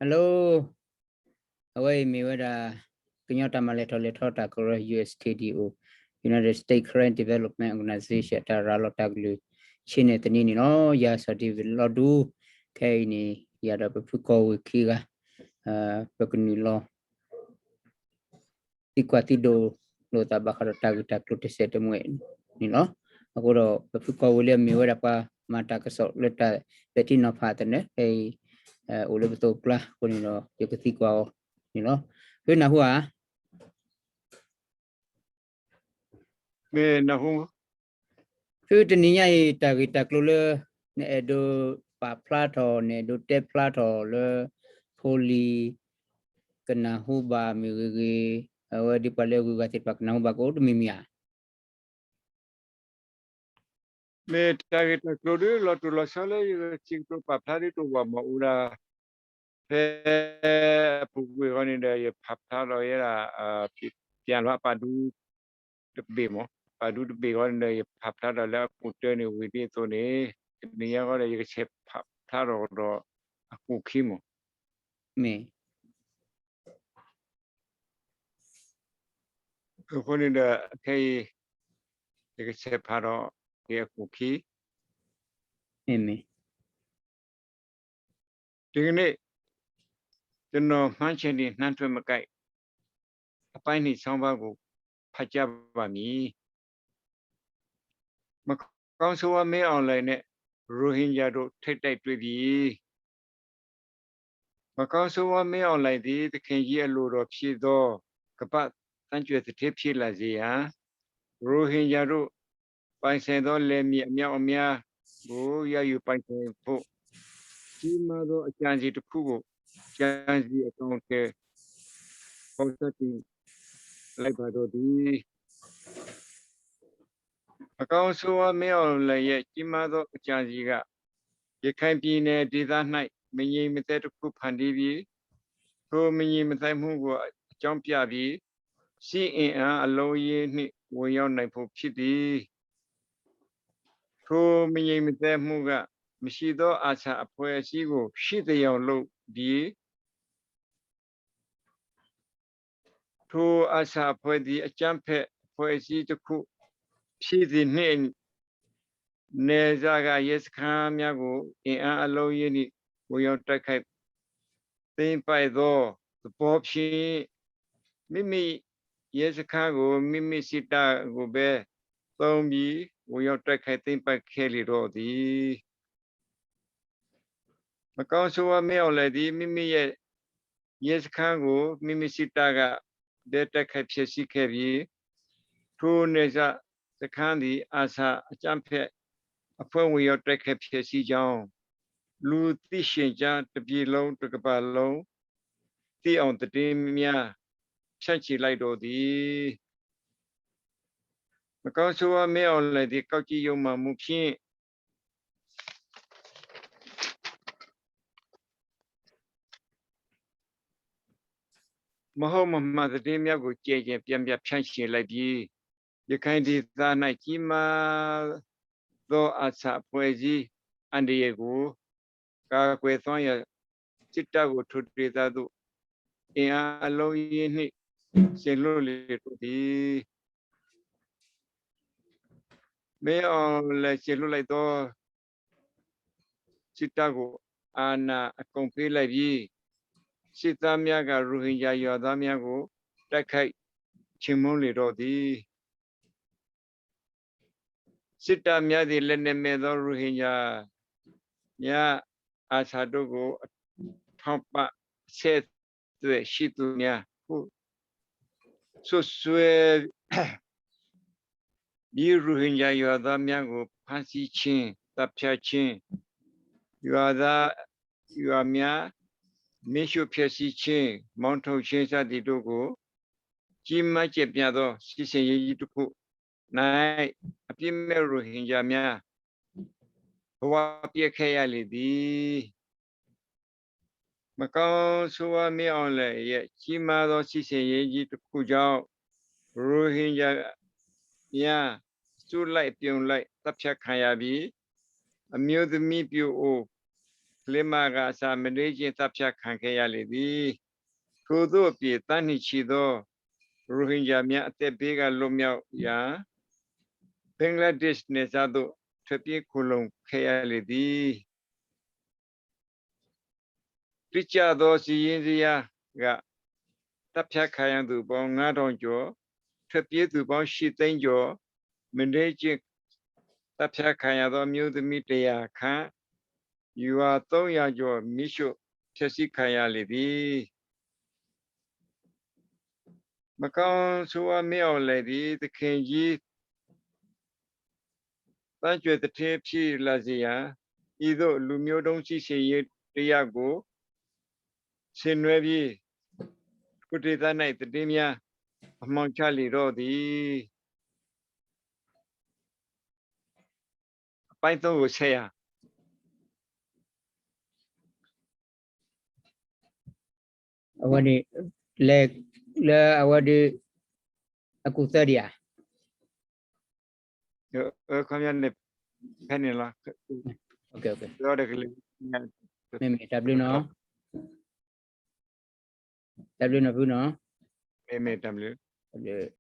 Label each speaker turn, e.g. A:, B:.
A: Hello, away me with a Kenyatta Maletoleta Kora USTDO, United States Current Development Organization, Taralo Taglu, Chine Tanini, no, yes, I did Lodu, Kaini, Yada Puko, Kiga, Pekuni law, Equatido, Lota Bakara Tagita, Clutesetum, you know, Agoro, Puko William Miwapa, Mataka, Leta, Bettina Partner, a Oliveto Pla, you know, you could think, you know. Cứ nào hùa
B: me na hu
A: cứ trênนี้ไงตากลุเลยเนี่ยดูปะพลาทอเนี่ยดูเตพลาทอเลยโพลีกันนะฮูบามีกีเอาดีปะเลยกูกติปักนะฮูบากูดูมีมีอ่ะ
B: me target clode lo to lo sale ching to pa phari to wa ma ura pe pu we gani de ye phap tha lo ye la pian wa pa du de be mo pa du de be gani de ye phap tha da la ku te ni wi pi so ni ya ga de ye che phap tha do ku khi mo
A: มี
B: ko ni de ke ye che pha do ye ku khi
A: มี
B: ဒီကနေ့ကျွန်တော်မှန်းချင်တဲ့နှမ်းထွဲမကိုက်အပိုင်းနေဆောင်းပါးကိုဖတ်ကြပါမည်မကောင်းဆိုးဝါးမင်းအွန်လိုင်းနဲ့ရိုဟင်ဂျာတို့ထိတ်တိုက်တွေ့ပြီးမကောင်းဆိုးဝါးမင်းအွန်လိုင်းသည်သခင်ကြီးအလိုတော်ဖြစ်သောကပ္ပတန်ကျွယ်တစ်ထစ်ဖြစ်လာစေရန်ရိုဟင်ဂျာတို့ပိုင်ဆိုင်သောလယ်မြေအမြောက်အများကိုရယူပိုင်ဆိုင်ဖို့ကြီးမားသောအကြံစီတစ်ခုကိုကြံစီအကောင်အထည်ဖော်ဆက်ပြီးလိုက်ပါတော့သည်အကောင်းဆိုးဝါးမင်းအောင်လည်းရဲ့ကြီးမားသောအကြံစီကရခိုင်ပြည်နယ်ဒေသ၌မငြိမ်မသက်တစ်ခုဖန်တီးပြီးထိုမငြိမ်မသက်မှုကိုအကြောင်းပြပြီးစီအင်အားအလုံးရေးနှင့်ဝင်ရောက်နိုင်ဖို့ဖြစ်သည်ထိုမငြိမ်မသက်မှုကမရှိသောအာချာအဖွဲ့အစည်းကိုရှိတဲ့အောင်လုပ်ပြီးထိုအာချာအဖွဲ့သည်အကြမ်းဖက်အဖွဲ့အစည်းတစ်ခုဖြစ်သည်နှင့်နေဇာကရဲစခန်းများကိုအင်အားအလုံးရင်းနှင့်ဝင်ရောက်တိုက်ခိုက်သိမ်းပိုက်သောသဘောဖြင့်မိမိရဲစခန်းကိုမိမိစစ်တပ်ကိုပဲသုံးပြီးဝင်ရောက်တိုက်ခိုက်သိမ်းပိုက်ခဲ့လေတော့သည်မကောင်းဆိုးဝါးမင်းအောင်လည်းသည်မိမိရဲ့ရဲစခန်းကိုမိမိစစ်တပ်ကတိုက်ခိုက်ဖျက်ဆီးခဲ့ပြီးထိုနေဇာစခန်းသည်အာဆာအကြမ်းဖက်အဖွဲ့ဝင်ရောက်တိုက်ခိုက်ဖြစ်စီကြောင်းလူသိရှင်ကြားတစ်ပြည်လုံးတစ်ကမ္ဘာလုံးသိအောင်တည်များဖြန့်ချီလိုက်တော်သည်မကောင်းဆိုးဝါးမင်းအောင်လည်းဒီကောက်ကြည့်ယုံမှမှုဖြင့်မဟုတ်မမှန်တည်များကိုကြဲကြဲပြန်ပြဖြန့်ချီလိုက်ပြီးရခိုင်ဒေသ၌ကြီးမားသောအစာဖွဲ့စည်းအန္တရာယ်ကိုကာကွယ်သွမ်းရစစ်တပ်ကိုထွတ်ဒေသသို့အင်အားအလုံးရင်းနှင့်ရှင်လို့လေတို့သည်မဲအောင်လည်းရှင်လို့လိုက်သောစစ်တပ်ကိုအာဏာအကုန်ပေးလိုက်ပြီးစစ်သားများကရိုဟင်ဂျာရွာသားများကိုတိုက်ခိုက်ချေမှုန်းလေတော့သည်စစ်တပ်များသည်လက်နက်မဲ့သောရိုဟင်ဂျာများအာသာတို့ကိုထောက်ပဆက်သွယ်ရှိသူများဟုဆွဆွဲဒီရိုဟင်ဂျာရွာသားများကိုဖမ်းဆီးခြင်းတပ်ဖြတ်ခြင်းရွာသားရွာများမိရှုဖျက်ဆီးခြင်းမောင်းထုတ်ခြင်းစသည်တို့ကိုကြီးမားကျယ်ပြန့်သောစစ်စင်ရေးကြီးတစ်ခု၌အပြစ်မဲ့ရိုဟင်ဂျာများဘဝပြည့်ခဲ့ရလေသည်မကောင်းဆိုးဝါးမင်းအောင်လည်းရဲ့ကြီးမားသောစစ်စင်ရေးကြီးတစ်ခုကြောင့်ရိုဟင်ဂျာများစွလိုက်ပြုံလိုက်တပ်ဖြတ်ခံရပြီးအမျိုးသမီးပြိုအို Klimaga sa managing tapia kankayali di. Kudo pi tani chido Rohingya mya ate bega lomya ya Bangladesh ne zado thapie kulong khayali di. Picha do si yin siya ga tapia kayan du bong nga dong jo thapie du bong shi teng jo managing tapia kayan do myu de mi te ya khan yuwa 300 ကျော်မိရှုဖြည့်ဆည်းခံရလေသည်မကောင်းဆိုးအမြောက်လေသည်သခင်ကြီးတန်ကျွေတထေဖြစ်လာစေရန်ဤသို့လူမျိုးတုံးရှိစေရတရားကိုဆင်နွှဲပြီးကုတေသ၌တည်များအမှောင်ချလေတော့သည်အပိုင်းသုံးကိုဆက်ရ
A: awadi le awadi akusaria
B: ခွန်မြတ်နဲ့ဖက်နေလား
A: okay okay
B: ပြောတယ်ကလေး
A: meme w no w no bu no
B: မေမေတမ်လေ
A: w